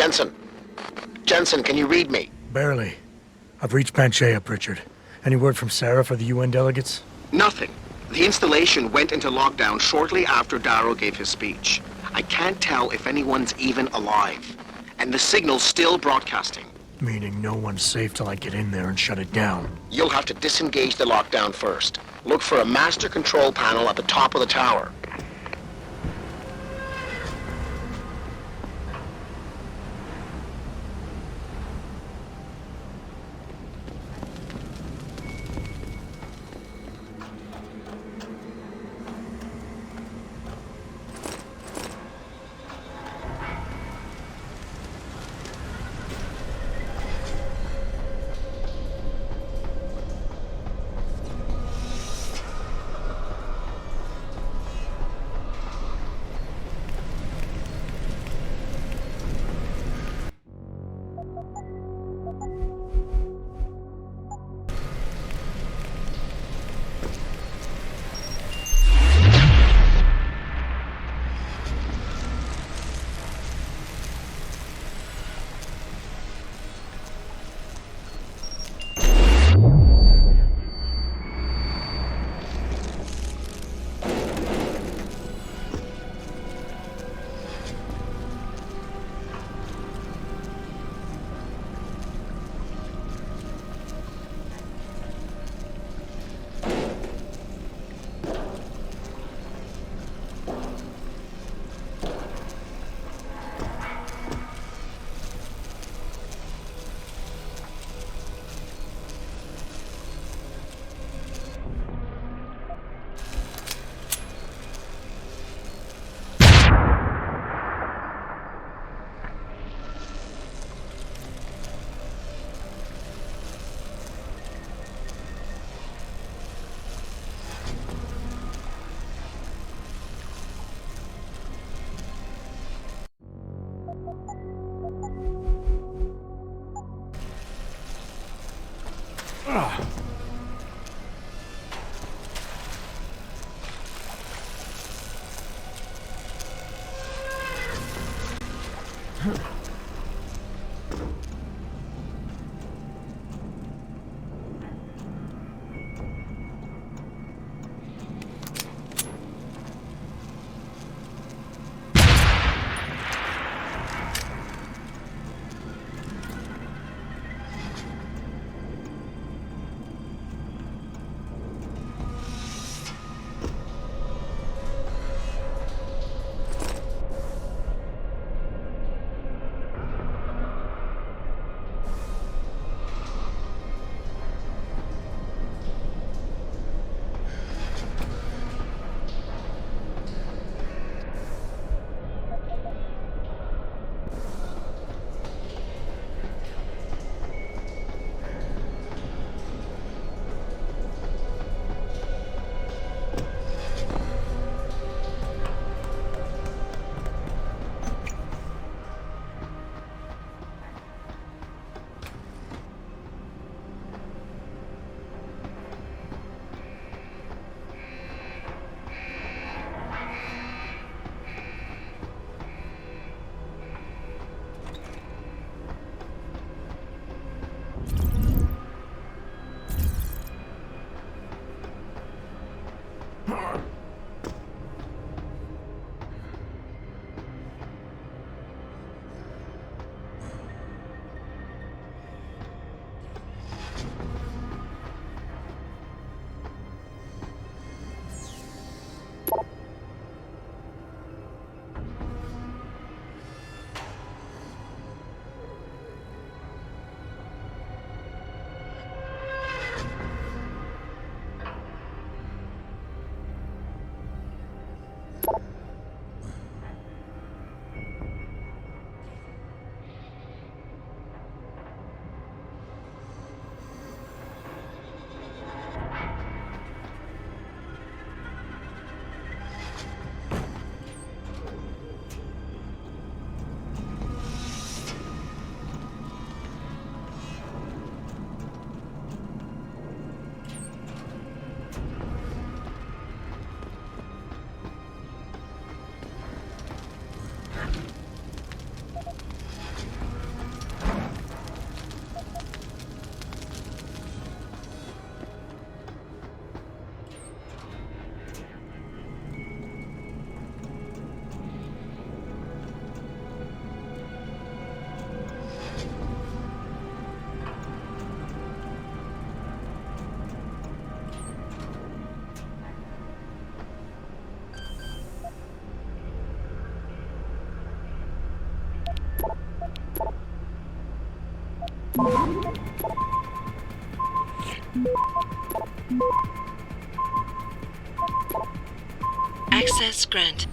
Jensen. Jensen, can you read me? Barely. I've reached Panchaea, Pritchard. Any word from Sarah for the UN delegates? Nothing. The installation went into lockdown shortly after Darrow gave his speech. I can't tell if anyone's even alive. And the signal's still broadcasting. Meaning no one's safe till I get in there and shut it down. You'll have to disengage the lockdown first. Look for a master control panel at the top of the tower. Access granted.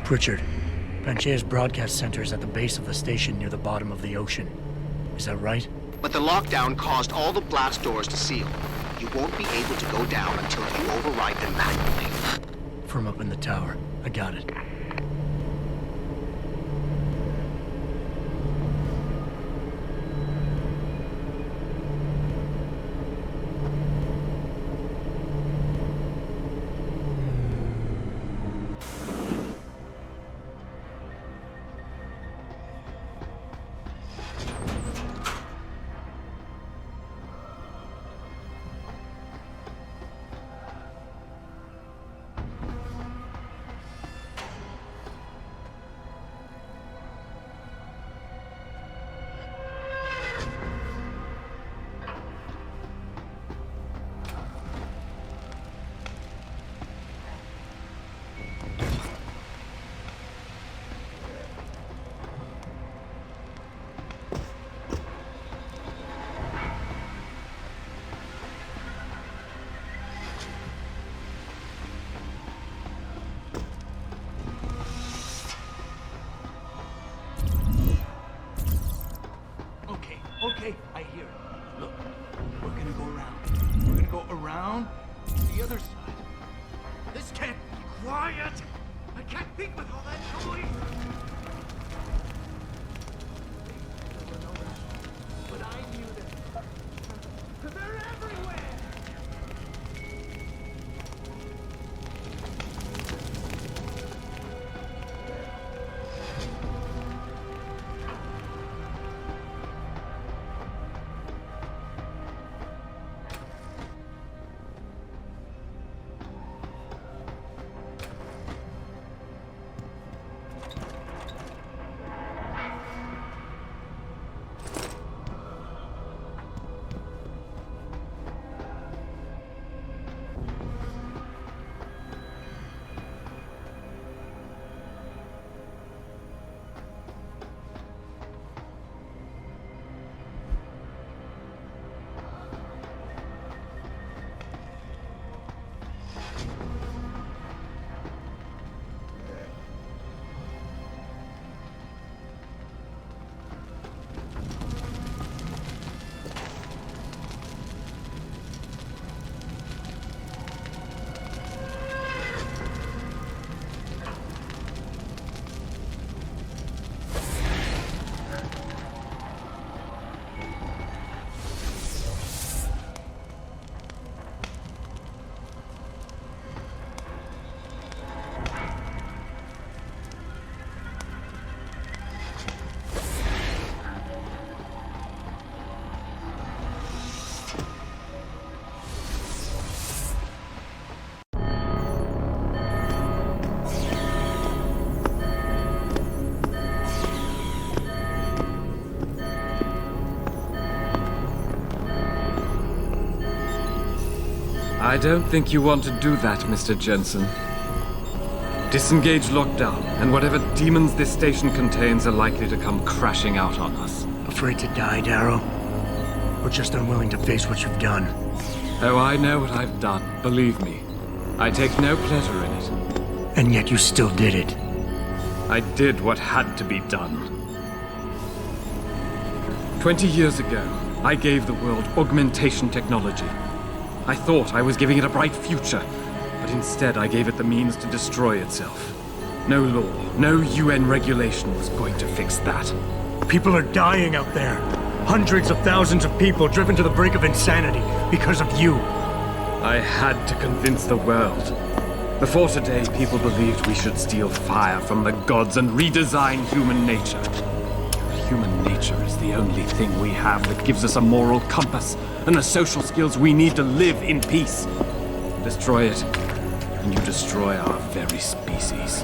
Pritchard, Panchaea's broadcast center is at the base of the station near the bottom of the ocean. Is that right? But the lockdown caused all the blast doors to seal. You won't be able to go down until you override them manually. From up in the tower. I got it. I don't think you want to do that, Mr. Jensen. Disengage lockdown, and whatever demons this station contains are likely to come crashing out on us. Afraid to die, Darrow? Or just unwilling to face what you've done? Oh, I know what I've done, believe me. I take no pleasure in it. And yet you still did it. I did what had to be done. 20 years ago, I gave the world augmentation technology. I thought I was giving it a bright future, but instead I gave it the means to destroy itself. No law, no UN regulation was going to fix that. People are dying out there. Hundreds of thousands of people driven to the brink of insanity because of you. I had to convince the world. Before today, people believed we should steal fire from the gods and redesign human nature. Human nature is the only thing we have that gives us a moral compass and the social skills we need to live in peace. Destroy it, and you destroy our very species.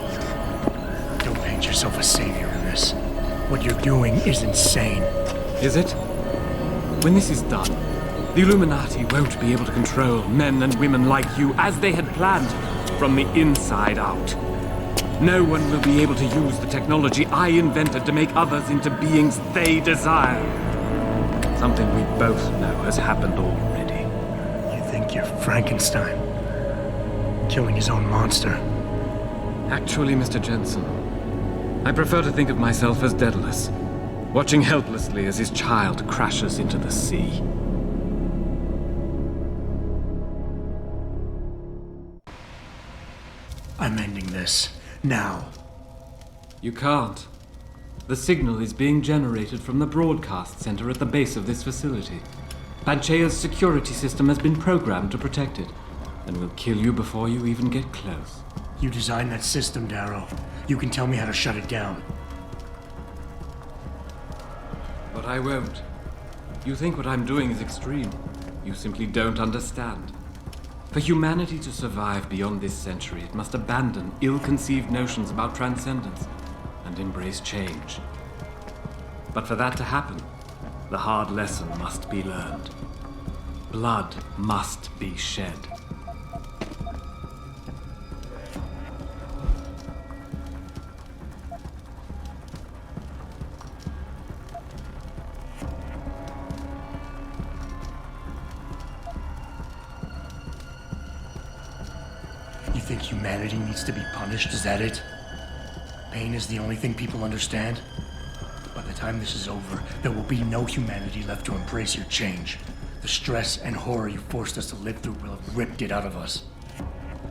Don't paint yourself a savior in this. What you're doing is insane. Is it? When this is done, the Illuminati won't be able to control men and women like you as they had planned, from the inside out. No one will be able to use the technology I invented to make others into beings they desire. Something we both know has happened already. You think you're Frankenstein? Killing his own monster? Actually, Mr. Jensen, I prefer to think of myself as Daedalus, watching helplessly as his child crashes into the sea. I'm ending this. Now. You can't. The signal is being generated from the broadcast center at the base of this facility. Panchaea's security system has been programmed to protect it, and will kill you before you even get close. You designed that system, Darrow. You can tell me how to shut it down. But I won't. You think what I'm doing is extreme. You simply don't understand. For humanity to survive beyond this century, it must abandon ill-conceived notions about transcendence and embrace change. But for that to happen, the hard lesson must be learned. Blood must be shed. You think humanity needs to be punished? Is that it? Pain is the only thing people understand? By the time this is over, there will be no humanity left to embrace your change. The stress and horror you forced us to live through will have ripped it out of us.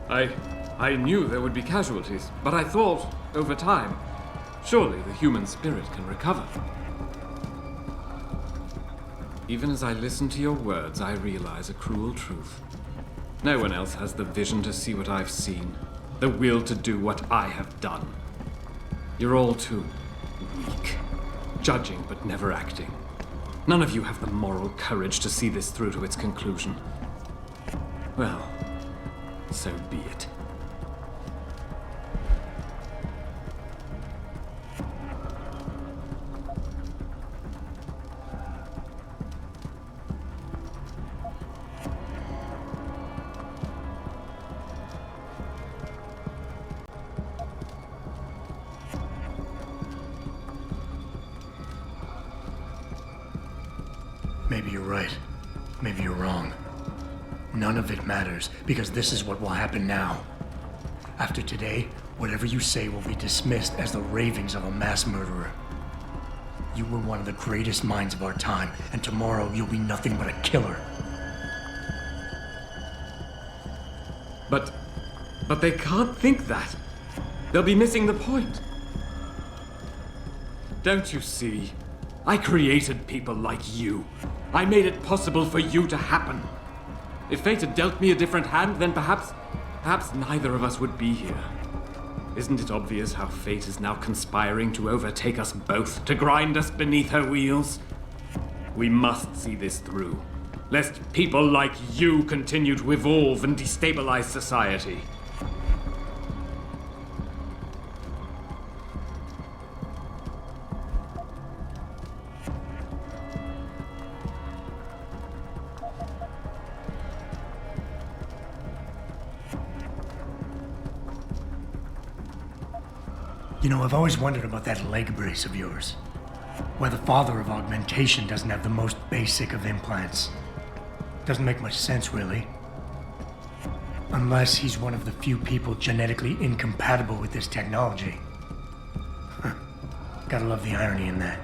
I knew there would be casualties, but I thought, over time, surely the human spirit can recover. Even as I listen to your words, I realize a cruel truth. No one else has the vision to see what I've seen, the will to do what I have done. You're all too weak, judging but never acting. None of you have the moral courage to see this through to its conclusion. Well, so be it. Maybe you're right. Maybe you're wrong. None of it matters, because this is what will happen now. After today, whatever you say will be dismissed as the ravings of a mass murderer. You were one of the greatest minds of our time, and tomorrow you'll be nothing but a killer. But they can't think that. They'll be missing the point. Don't you see? I created people like you. I made it possible for you to happen. If fate had dealt me a different hand, then perhaps neither of us would be here. Isn't it obvious how fate is now conspiring to overtake us both, to grind us beneath her wheels? We must see this through, lest people like you continue to evolve and destabilize society. You know, I've always wondered about that leg brace of yours. Why the father of augmentation doesn't have the most basic of implants. Doesn't make much sense, really. Unless he's one of the few people genetically incompatible with this technology. Huh. Gotta love the irony in that.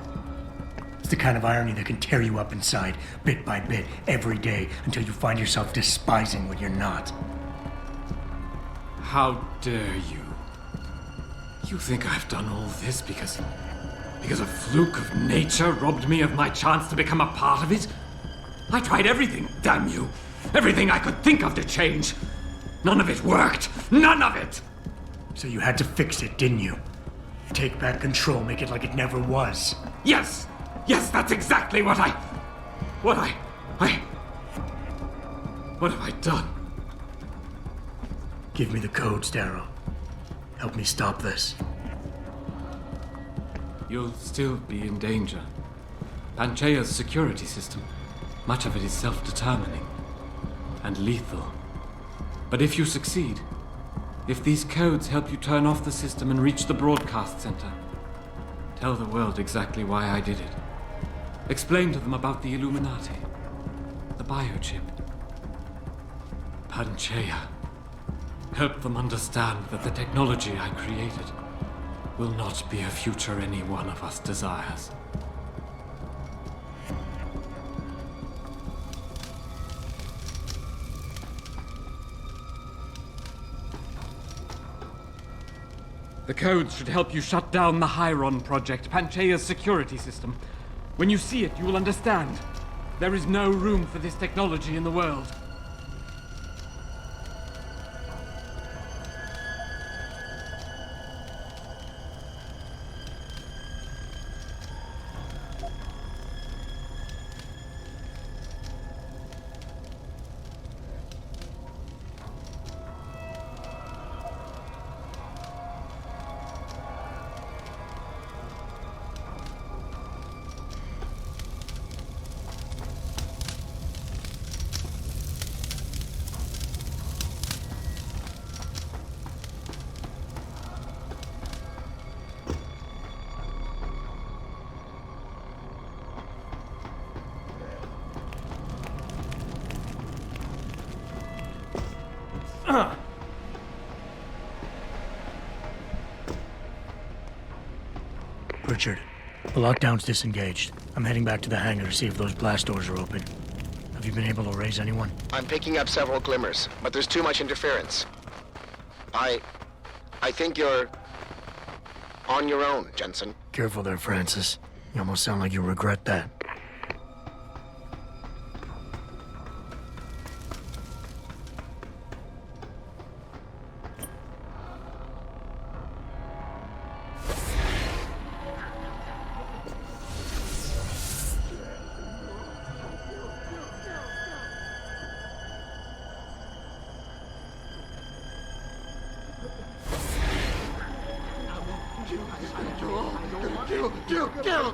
It's the kind of irony that can tear you up inside, bit by bit, every day, until you find yourself despising what you're not. How dare you? You think I've done all this because a fluke of nature robbed me of my chance to become a part of it? I tried everything, damn you! Everything I could think of to change! None of it worked! None of it! So you had to fix it, didn't you? Take back control, make it like it never was. Yes! Yes, that's exactly what have I done? Give me the codes, Darrow. Help me stop this. You'll still be in danger. Panchaea's security system, much of it is self-determining and lethal. But if you succeed, if these codes help you turn off the system and reach the broadcast center, tell the world exactly why I did it. Explain to them about the Illuminati, the biochip, Panchaea. Help them understand that the technology I created will not be a future any one of us desires. The codes should help you shut down the Hyron project, Panchaea's security system. When you see it, you will understand. There is no room for this technology in the world. Richard, the lockdown's disengaged. I'm heading back to the hangar to see if those blast doors are open. Have you been able to raise anyone? I'm picking up several glimmers, but there's too much interference. I think you're on your own, Jensen. Careful there, Francis. You almost sound like you regret that.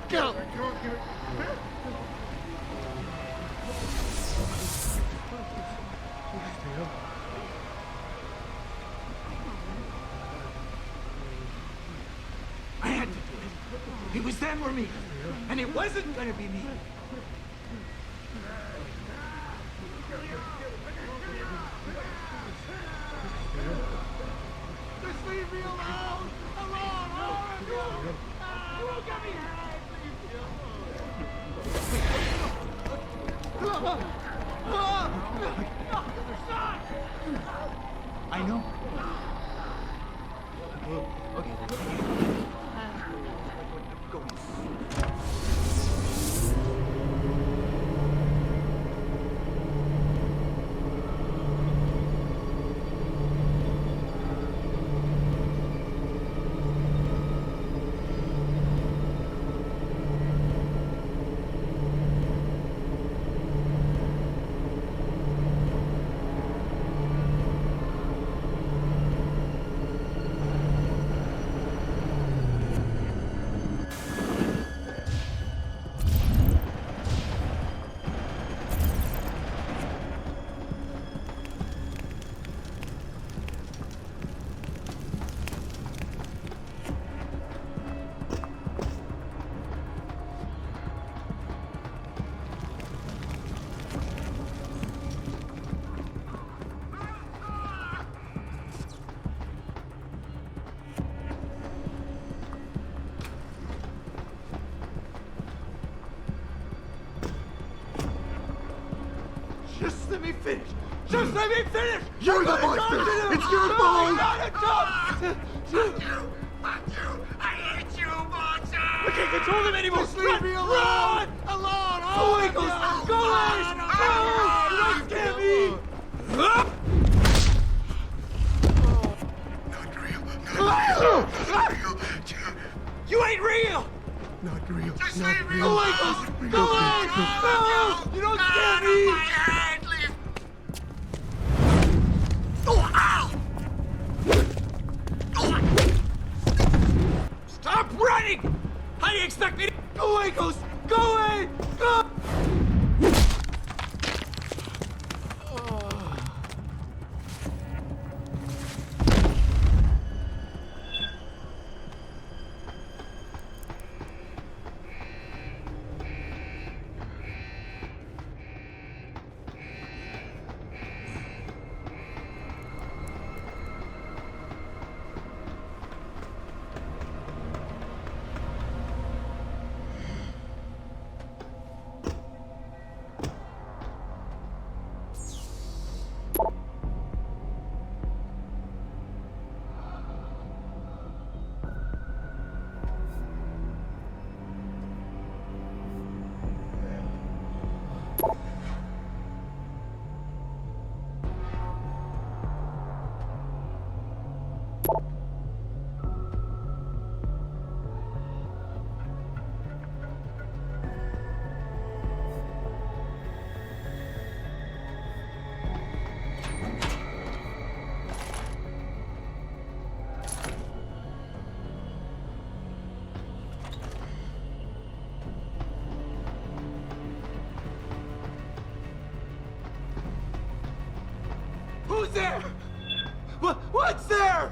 Get him! I had to do it. It was them or me. And it wasn't gonna be me. Just leave me alone! Alone! All of you! Look at me! I know. Okay. Go. let me finish! Just let me finish! You're the monster! It's your fault! Fuck you! I hate you, monster! I can't control them anymore! Just leave me alone! Run! Alone! Go away, Ghost! Go away! Go! You don't scare me! You ain't real! Not real. Just Not leave me real. alone! Go away! No! You don't scare me! My hand! Leave! Oh, ow! Stop running! How do you expect me to... Go away, Ghost! Go away! Go! Who's there? What's there?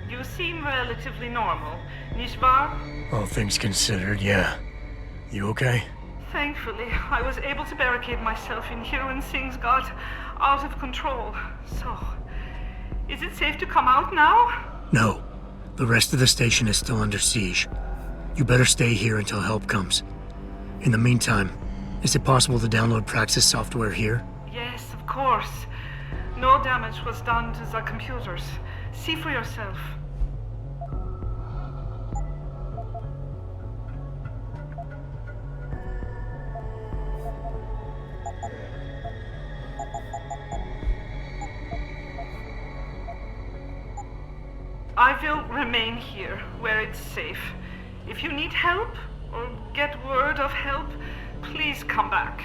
You seem relatively normal, nicht wahr? All things considered, yeah. You okay? Thankfully, I was able to barricade myself in here when things got out of control. So, is it safe to come out now? No. The rest of the station is still under siege. You better stay here until help comes. In the meantime, is it possible to download Praxis software here? Yes, of course. No damage was done to the computers. See for yourself. I will remain here, where it's safe. If you need help, or get word of help, please come back.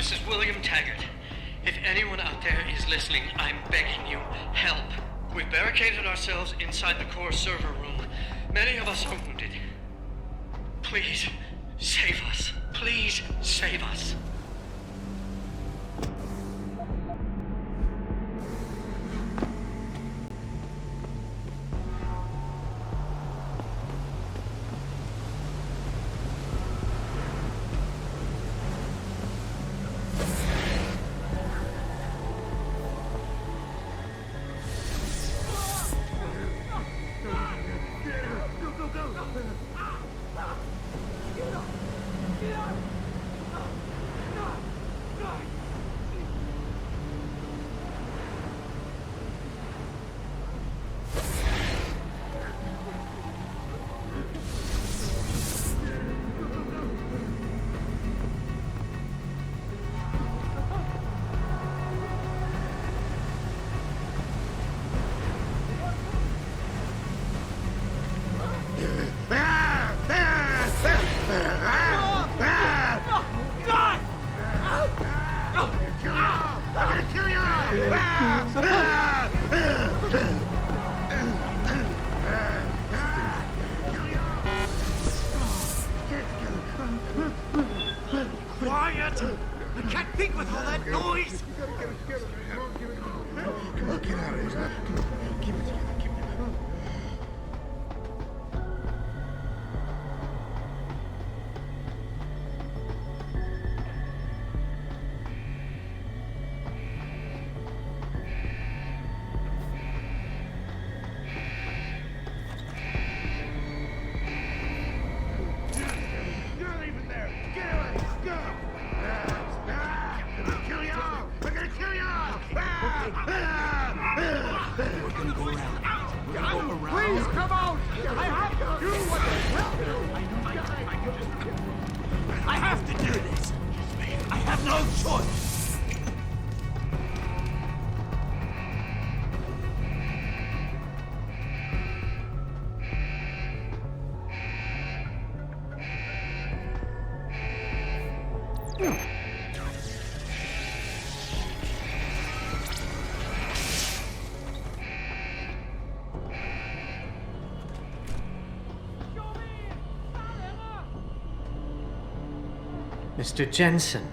This is William Taggart. If anyone out there is listening, I'm begging you, help. We've barricaded ourselves inside the core server room. Many of us are wounded. Please, save us. Please, save us. Quiet! I can't think with all that noise! Come on, get out of here. Come on, keep it together, keep it together. Please, come out! I have to do what I have to do this! I have no choice! Mr. Jensen,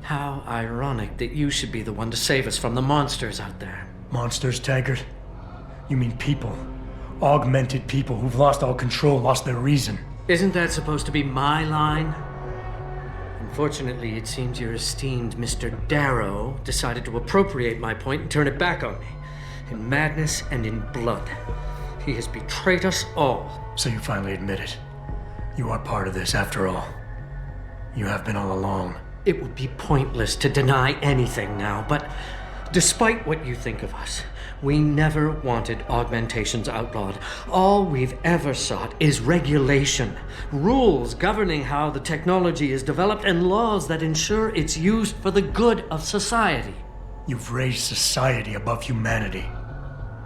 how ironic that you should be the one to save us from the monsters out there. Monsters, Taggart? You mean people. Augmented people who've lost all control, lost their reason. Isn't that supposed to be my line? Unfortunately, it seems your esteemed Mr. Darrow decided to appropriate my point and turn it back on me. In madness and in blood. He has betrayed us all. So you finally admit it. You are part of this, after all. You have been all along. It would be pointless to deny anything now, but despite what you think of us, we never wanted augmentations outlawed. All we've ever sought is regulation, rules governing how the technology is developed, and laws that ensure its use for the good of society. You've raised society above humanity.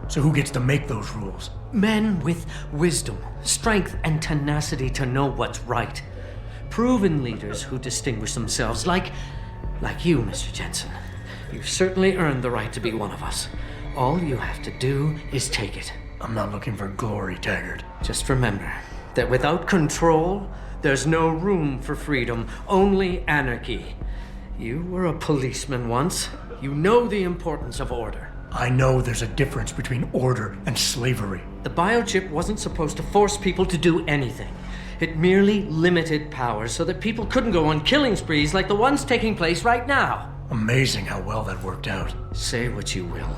So who gets to make those rules? Men with wisdom, strength, and tenacity to know what's right. Proven leaders who distinguish themselves, like you, Mr. Jensen. You've certainly earned the right to be one of us. All you have to do is take it. I'm not looking for glory, Taggart. Just remember that without control, there's no room for freedom, only anarchy. You were a policeman once. You know the importance of order. I know there's a difference between order and slavery. The biochip wasn't supposed to force people to do anything. It merely limited power so that people couldn't go on killing sprees like the ones taking place right now. Amazing how well that worked out. Say what you will,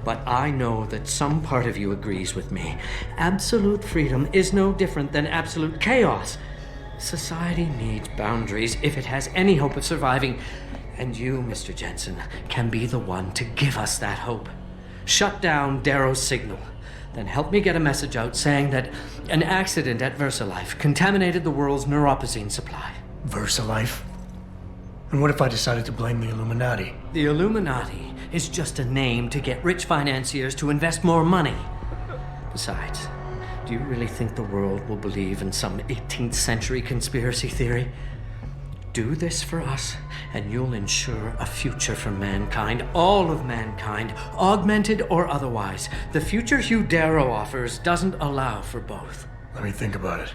but I know that some part of you agrees with me. Absolute freedom is no different than absolute chaos. Society needs boundaries if it has any hope of surviving, and you, Mr. Jensen, can be the one to give us that hope. Shut down Darrow's signal. Then help me get a message out saying that an accident at VersaLife contaminated the world's neuropozyne supply. VersaLife? And what if I decided to blame the Illuminati? The Illuminati is just a name to get rich financiers to invest more money. Besides, do you really think the world will believe in some 18th century conspiracy theory? Do this for us, and you'll ensure a future for mankind, all of mankind, augmented or otherwise. The future Hugh Darrow offers doesn't allow for both. Let me think about it.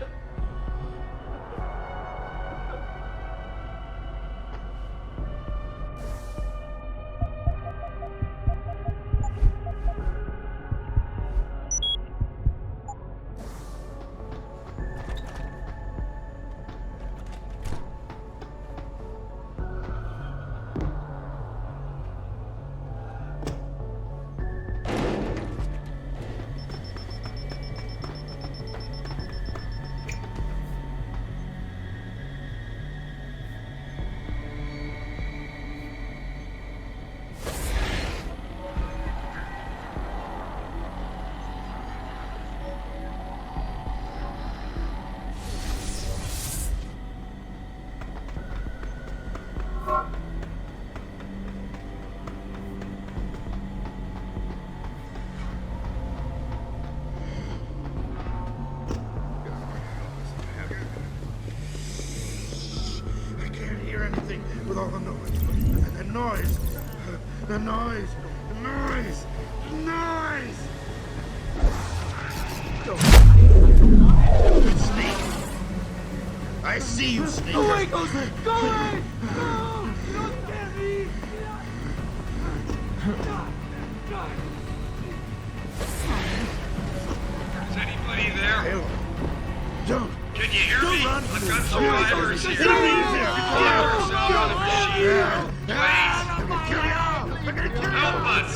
With all the noise. The noise. The noise. The noise. The noise. Sneak. I see you, Sneak. Go away, Ghost! Go away! No! Don't get me! Is anybody there? Halo. Don't. Can you hear me? Run. I've got survivors here. Get over Survivors out on the machine. Please, I'm gonna kill you all. I'm gonna kill you all. help us.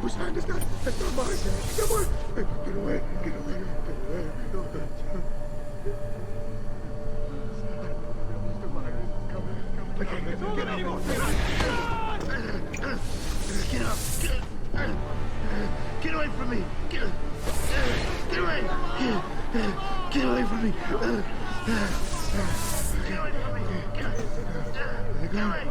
Whose hand is that? That's not mine. Come on. Get away. Get away. Get away. I can't get anymore. Get up. Get away from me. Get away. Get away from me. Get away from me. Get away.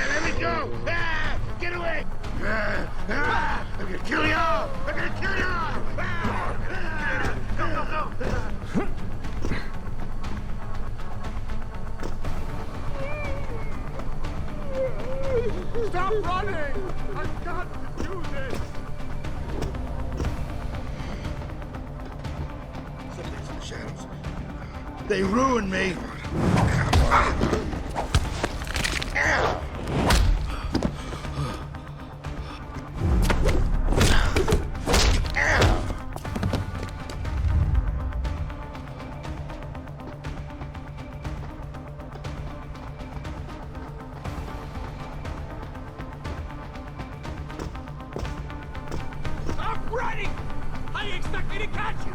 Let me go! Get away! I'm gonna kill you all! I'm gonna kill you all! Go! Stop running! I've got to do this! Something's in the shadows. They ruined me! Stop running! How do you expect me to catch you?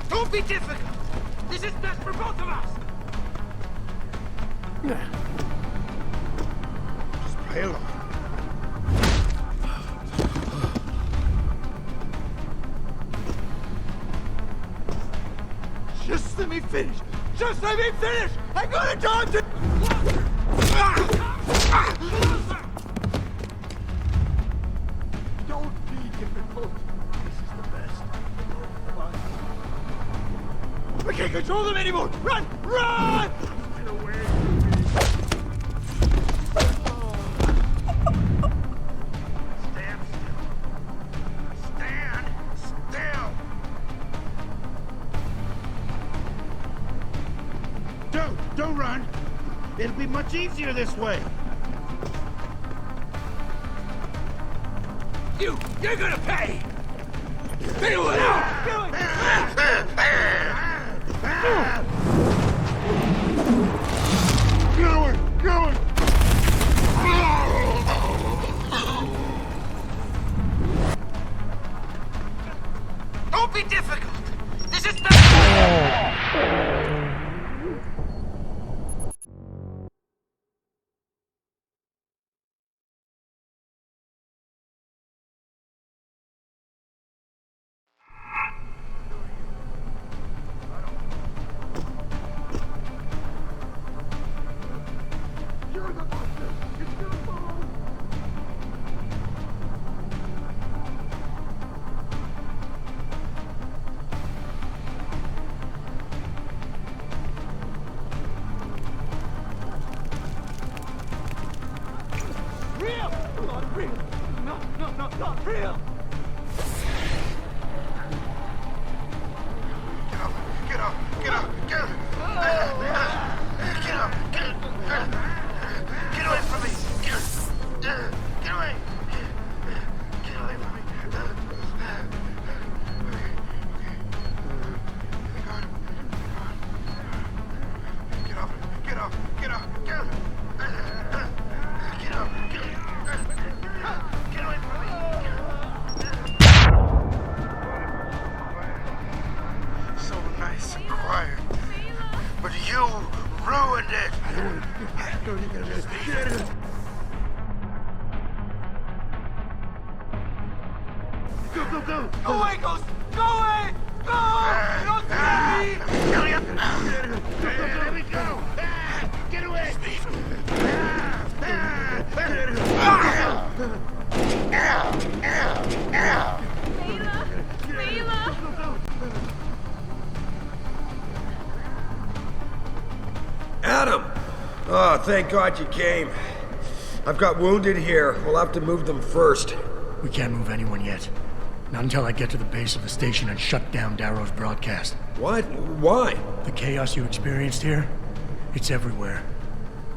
Don't be difficult! This is best for both of us! Just play along. Just let me finish! Just let me finish! I'm gonna talk to... Don't be difficult. This is the best. Come on. We can't control them anymore! Run! Run! Get away from me! Stand still. Stand still! Don't run! It'll be much easier this way! You're gonna pay! Feel it out! Going! Don't be difficult. This is the... You're the monster! It's your fault! Real! Not real! Not real! Get up! Get up! Get away from me! Get away! Get away from me! Get up! Get up! Get up! Get up! Get away from me! So nice and quiet. But you ruined it! Go! Go away, Ghost! Go away! Go! Don't scare me! There we go! Get away! Adam! Oh, thank God you came. I've got wounded here. We'll have to move them first. We can't move anyone yet. Not until I get to the base of the station and shut down Darrow's broadcast. What? Why? The chaos you experienced here, it's everywhere.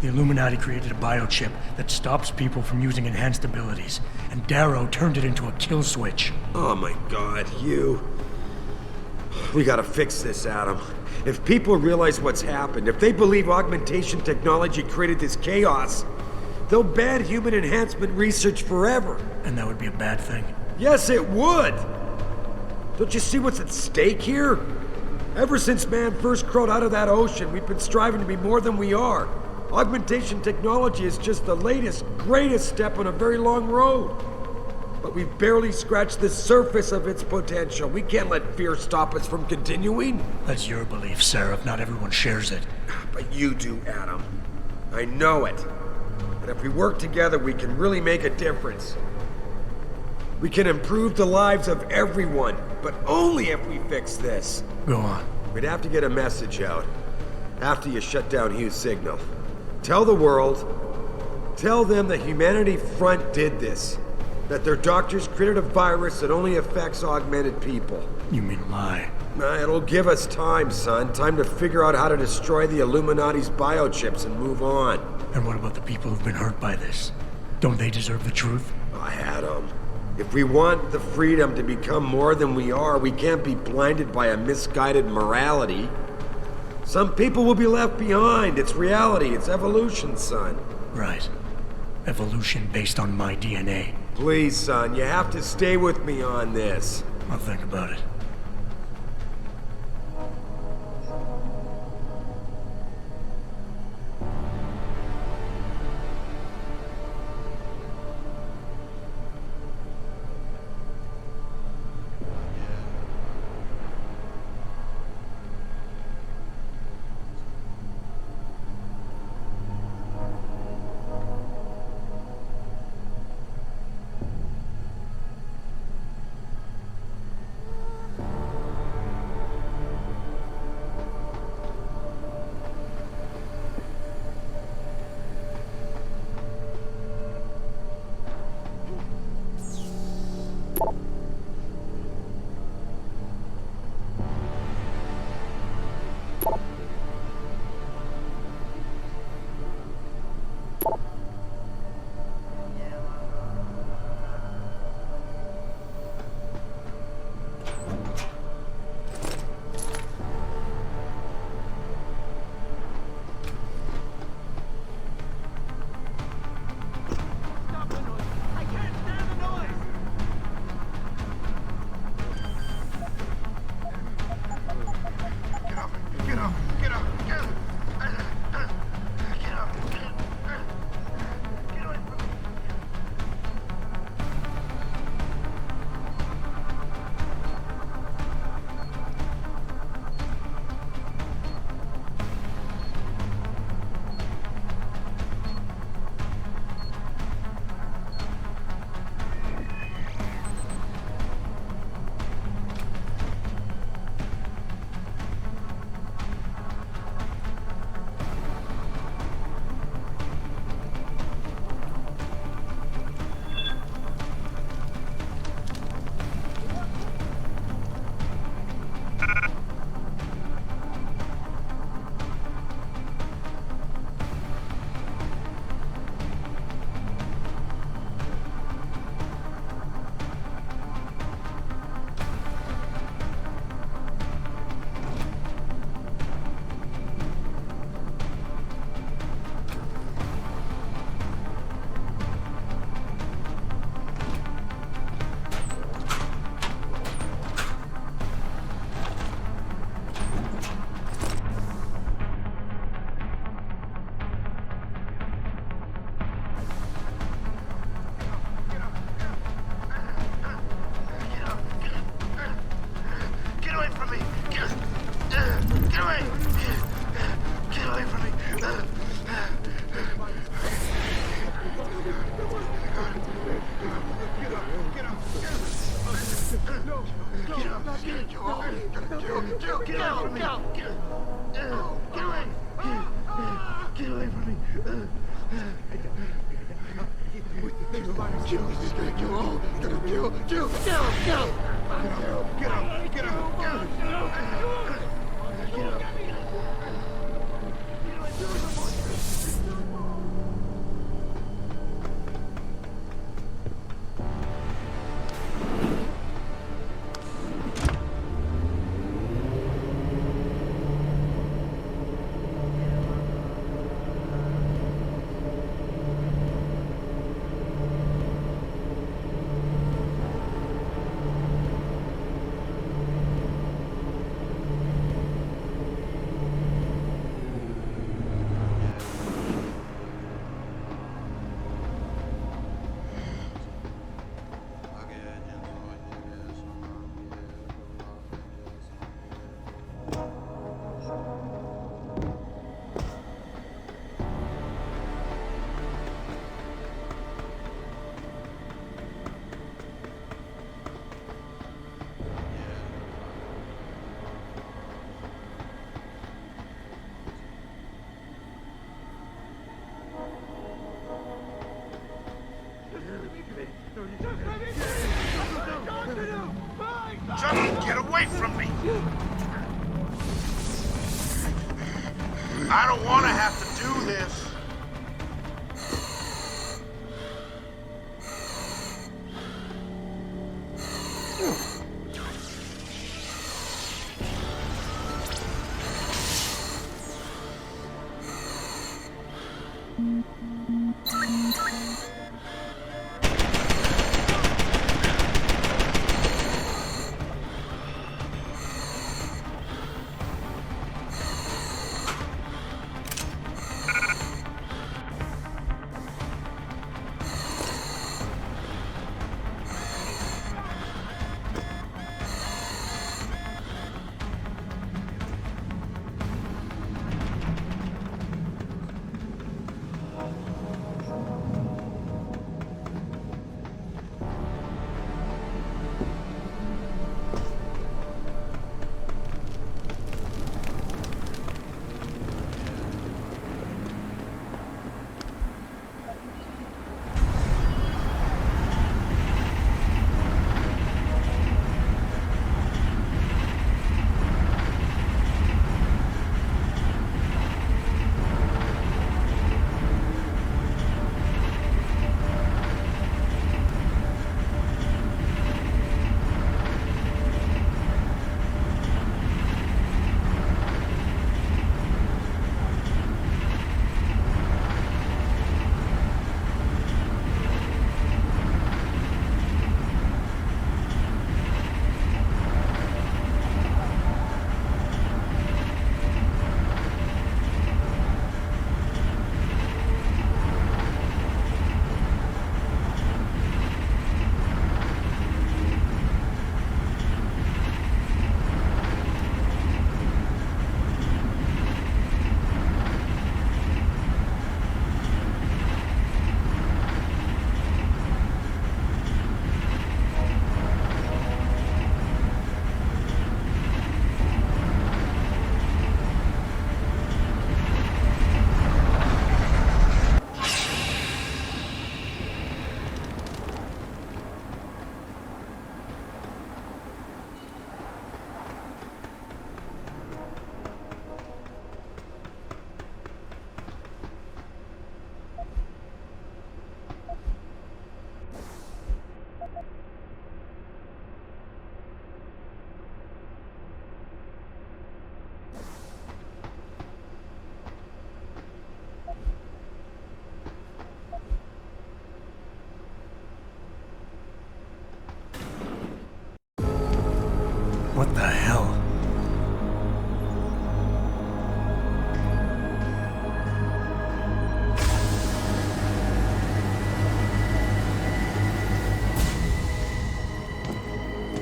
The Illuminati created a biochip that stops people from using enhanced abilities, and Darrow turned it into a kill switch. Oh my God, you. We gotta fix this, Adam. If people realize what's happened, if they believe augmentation technology created this chaos, they'll ban human enhancement research forever. And that would be a bad thing? Yes, it would! Don't you see what's at stake here? Ever since man first crawled out of that ocean, we've been striving to be more than we are. Augmentation technology is just the latest, greatest step on a very long road. But we've barely scratched the surface of its potential. We can't let fear stop us from continuing. That's your belief, Seraph. Not everyone shares it. But you do, Adam. I know it. And if we work together, we can really make a difference. We can improve the lives of everyone, but only if we fix this. Go on. We'd have to get a message out after you shut down Hugh's signal. Tell the world, tell them the Humanity Front did this. That their doctors created a virus that only affects augmented people. You mean lie? It'll give us time, son. Time to figure out how to destroy the Illuminati's biochips and move on. And what about the people who've been hurt by this? Don't they deserve the truth? Adam, if we want the freedom to become more than we are, we can't be blinded by a misguided morality. Some people will be left behind. It's reality. It's evolution, son. Right. Evolution based on my DNA. Please, son, you have to stay with me on this. I'll think about it. I don't want to have to do this. What the hell?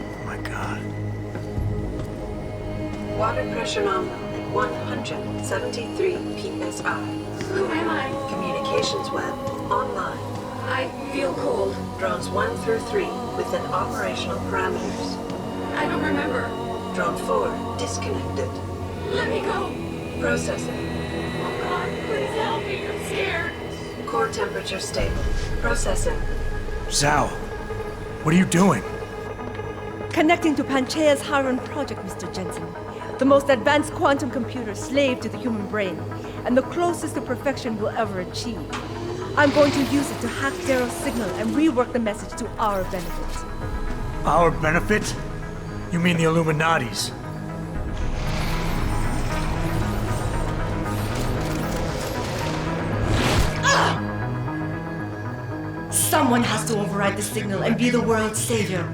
Oh my God. Water pressure nominal at 173 psi. Who am I? Communications web online. I feel cold. Drones 1 through 3 within operational parameters. I don't remember. Drone 4 disconnected. Let me go. Processing. Oh God, please help me. I'm scared. Core temperature stable. Processing. Zhao, what are you doing? Connecting to Panchaea's Haran project, Mr. Jensen. The most advanced quantum computer slave to the human brain, and the closest to perfection we'll ever achieve. I'm going to use it to hack Darrow's signal and rework the message to our benefit. Our benefit? You mean the Illuminati's? Someone has to override the signal and be the world's savior.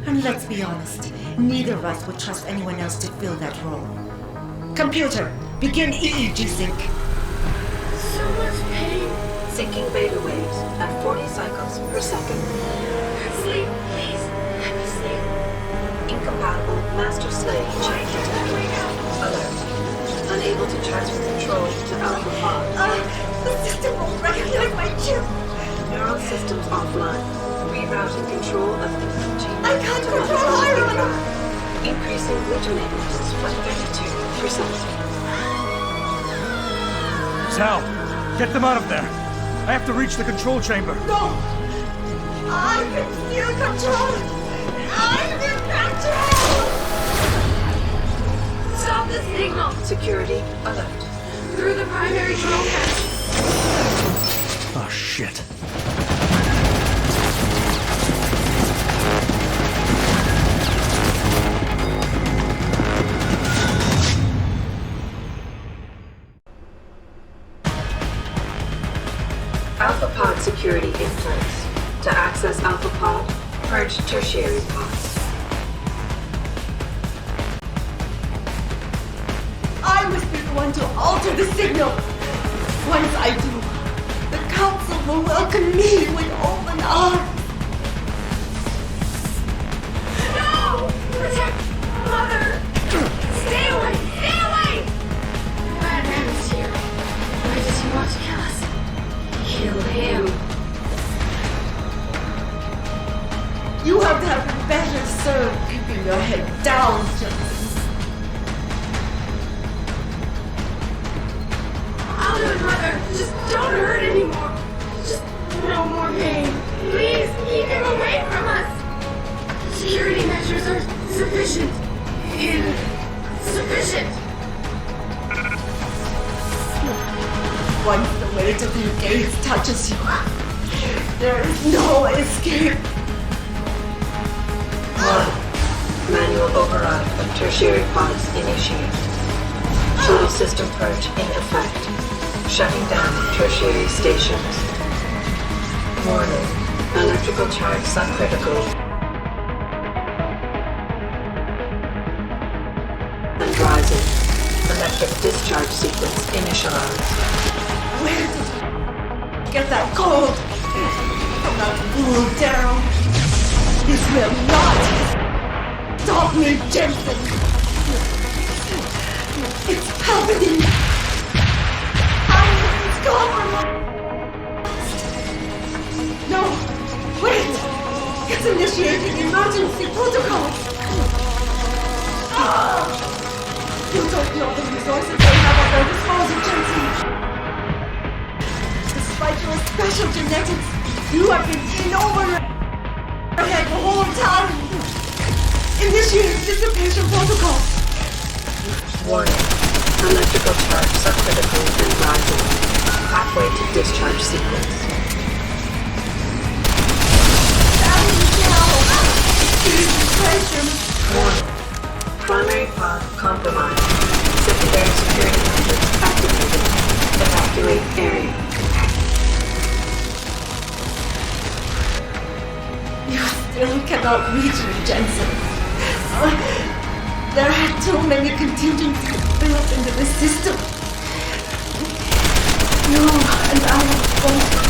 And let's be honest, neither of us would trust anyone else to fill that role. Computer, begin EEG sync. So much pain. Syncing beta waves at 40 cycles per second. Sleep, please. Let me sleep. Incompatible master-slave chain detected. Alert. Unable to transfer control to Alpha 5. The system won't recognize my chip. Neural systems offline. Rerouting control of energy. I can't control Iron! Increasing glutamate levels by 32%. Zhao, get them out of there. I have to reach the control chamber. No! I can feel control! I'm in control! Stop the signal. Security alert. Through the shit. Alpha pod security in place. To access Alpha pod, purge tertiary pods. I must be the one to alter the signal. Once I do, the Council will welcome me with open arms. No! Protect Mother! Stay away! Stay away! Madman is here. Why does he want to kill us? Kill him. You have to have been better served keeping your head down, Jensen. I'll do it, Mother. Just don't hurt anymore. Just no more pain. Please keep him away from us. Security measures are sufficient. Insufficient. Once the weight of the gates touches you, there is no escape. Manual override of tertiary pods initiated. Shuttle system purge in effect. Shutting down tertiary stations. Warning. Electrical charge subcritical. And rising. Electric discharge sequence initialized. Where did you get that cold? From that fool, Darrow. This will not stop me, Jensen. It's happening. It's gone. No, wait. It's initiating emergency protocol. You don't know the resources they have at their disposal, Jensen. Despite your special genetics, you have been in over your head the whole time. Initiate dissipation protocol. Warning. Electrical charge subcritical and rising. Halfway to discharge sequence. Warning. Primary pod compromised. Secondary security measures activated. Evacuate area. You still cannot reach me, Jensen. There are too many contingencies built into the system. You and I both.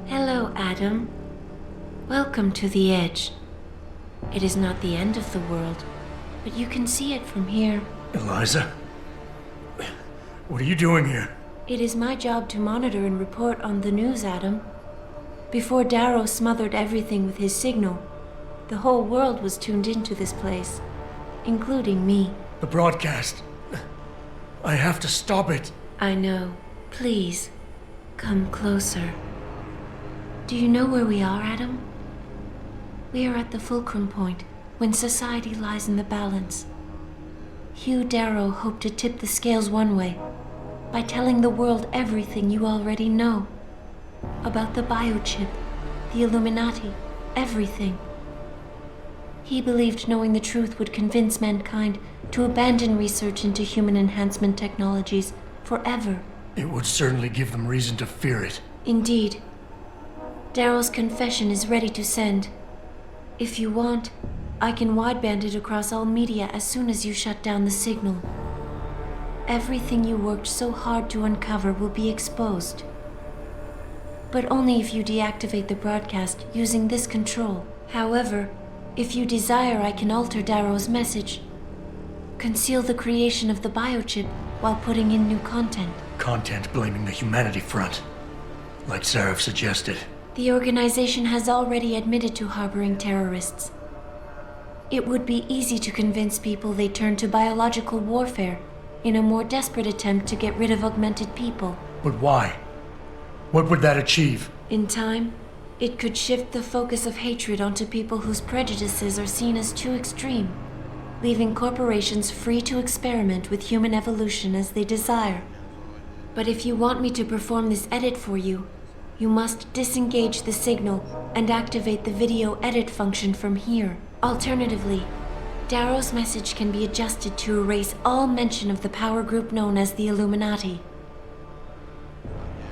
Hello, Adam. Welcome to the Edge. It is not the end of the world, but you can see it from here. Eliza? What are you doing here? It is my job to monitor and report on the news, Adam. Before Darrow smothered everything with his signal, the whole world was tuned into this place, including me. The broadcast. I have to stop it. I know. Please, come closer. Do you know where we are, Adam? We are at the fulcrum point, when society lies in the balance. Hugh Darrow hoped to tip the scales one way by telling the world everything you already know. About the biochip, the Illuminati, everything. He believed knowing the truth would convince mankind to abandon research into human enhancement technologies forever. It would certainly give them reason to fear it. Indeed. Darrow's confession is ready to send. If you want, I can wideband it across all media as soon as you shut down the signal. Everything you worked so hard to uncover will be exposed. But only if you deactivate the broadcast using this control. However, if you desire, I can alter Darrow's message. Conceal the creation of the biochip while putting in new content. Content blaming the humanity front, like Zarif suggested. The organization has already admitted to harboring terrorists. It would be easy to convince people they turn to biological warfare in a more desperate attempt to get rid of augmented people. But why? What would that achieve? In time, it could shift the focus of hatred onto people whose prejudices are seen as too extreme, leaving corporations free to experiment with human evolution as they desire. But if you want me to perform this edit for you, you must disengage the signal and activate the video edit function from here. Alternatively, Darrow's message can be adjusted to erase all mention of the power group known as the Illuminati.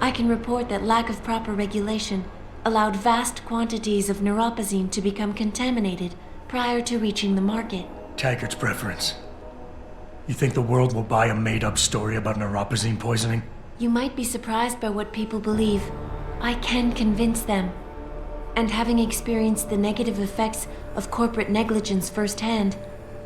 I can report that lack of proper regulation allowed vast quantities of neuropozyne to become contaminated prior to reaching the market. Taggart's preference. You think the world will buy a made-up story about neuropozyne poisoning? You might be surprised by what people believe. I can convince them. And having experienced the negative effects of corporate negligence firsthand,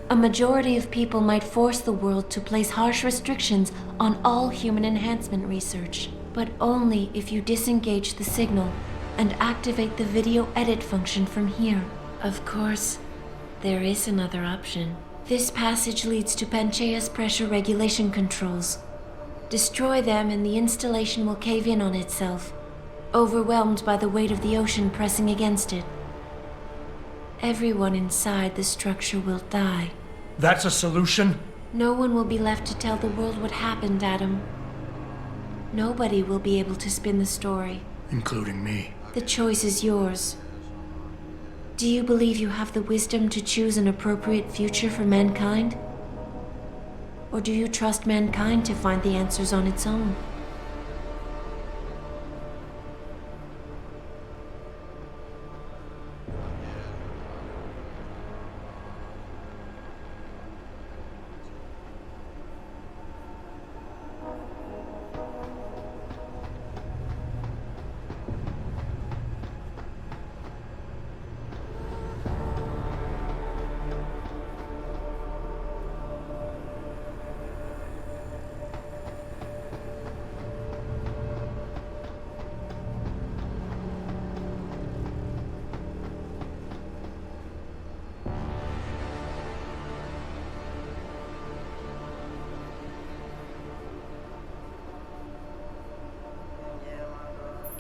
a majority of people might force the world to place harsh restrictions on all human enhancement research. But only if you disengage the signal and activate the video edit function from here. Of course, there is another option. This passage leads to Panchaea's pressure regulation controls. Destroy them and the installation will cave in on itself, overwhelmed by the weight of the ocean pressing against it. Everyone inside the structure will die. That's a solution? No one will be left to tell the world what happened, Adam. Nobody will be able to spin the story. Including me. The choice is yours. Do you believe you have the wisdom to choose an appropriate future for mankind? Or do you trust mankind to find the answers on its own?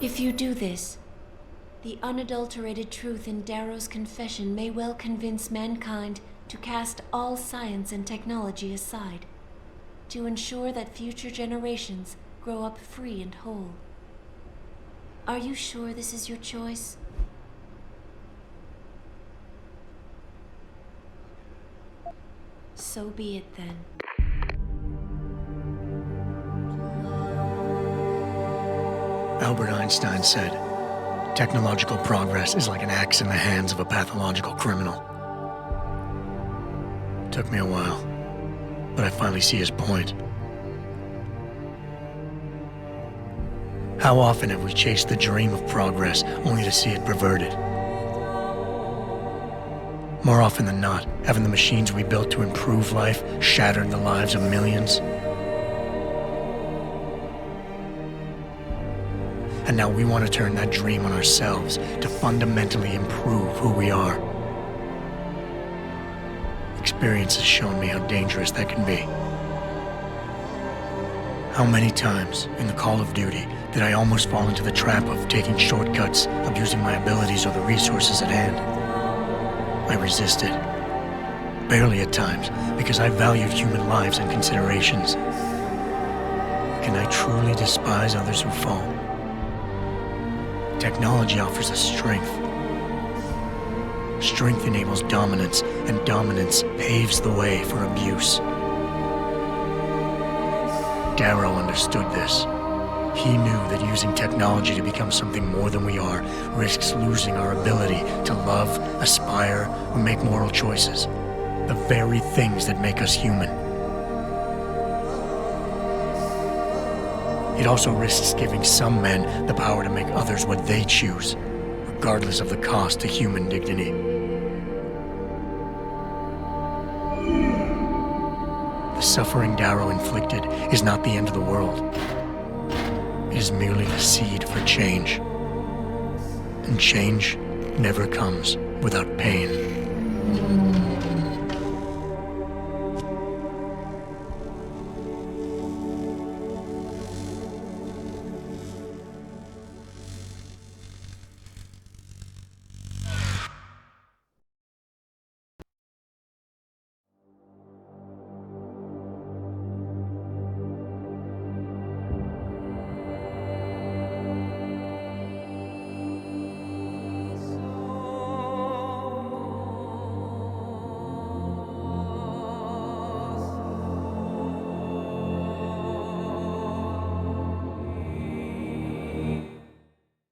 If you do this, the unadulterated truth in Darrow's confession may well convince mankind to cast all science and technology aside, to ensure that future generations grow up free and whole. Are you sure this is your choice? So be it then. Albert Einstein said, technological progress is like an axe in the hands of a pathological criminal. It took me a while, but I finally see his point. How often have we chased the dream of progress only to see it perverted? More often than not, haven't the machines we built to improve life shattered the lives of millions? And now we want to turn that dream on ourselves to fundamentally improve who we are. Experience has shown me how dangerous that can be. How many times in the call of duty did I almost fall into the trap of taking shortcuts, abusing my abilities or the resources at hand? I resisted. barely at times, because I valued human lives and considerations. Can I truly despise others who fall? Technology offers us strength. Strength enables dominance, and dominance paves the way for abuse. Darrow understood this. He knew that using technology to become something more than we are risks losing our ability to love, aspire, or make moral choices. The very things that make us human. It also risks giving some men the power to make others what they choose, regardless of the cost to human dignity. The suffering Darrow inflicted is not the end of the world. It is merely the seed for change. And change never comes without pain.